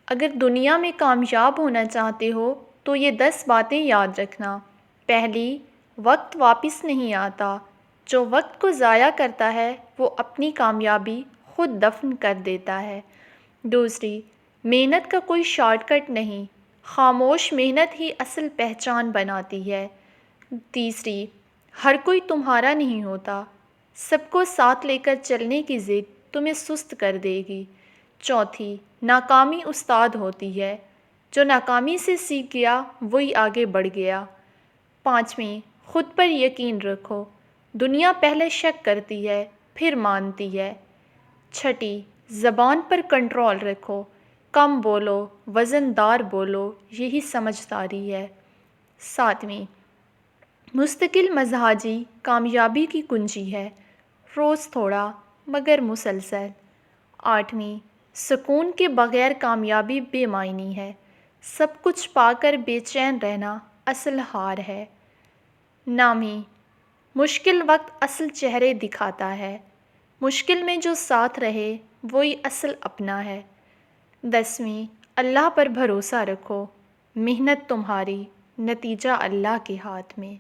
اگر دنیا میں کامیاب ہونا چاہتے ہو تو یہ 10 باتیں یاد رکھنا۔ پہلی، وقت واپس نہیں آتا۔ جو وقت کو ضائع کرتا ہے وہ اپنی کامیابی خود دفن کر دیتا ہے۔ دوسری، محنت کا کوئی شارٹ کٹ نہیں، خاموش محنت ہی اصل پہچان بناتی ہے۔ تیسری، ہر کوئی تمہارا نہیں ہوتا، سب کو ساتھ لے کر چلنے کی ضد تمہیں سست کر دے گی۔ چوتھی، ناکامی استاد ہوتی ہے، جو ناکامی سے سیکھ گیا وہی آگے بڑھ گیا۔ پانچویں، خود پر یقین رکھو، دنیا پہلے شک کرتی ہے پھر مانتی ہے۔ چھٹی، زبان پر کنٹرول رکھو، کم بولو، وزن دار بولو، یہی سمجھداری ہے۔ ساتویں، مستقل مزاجی کامیابی کی کنجی ہے، روز تھوڑا مگر مسلسل۔ آٹھویں، سکون کے بغیر کامیابی بے معنی ہے، سب کچھ پا کر بے چین رہنا اصل ہار ہے۔ نویں، مشکل وقت اصل چہرے دکھاتا ہے، مشکل میں جو ساتھ رہے وہی اصل اپنا ہے۔ 10ویں، اللہ پر بھروسہ رکھو، محنت تمہاری، نتیجہ اللہ کے ہاتھ میں۔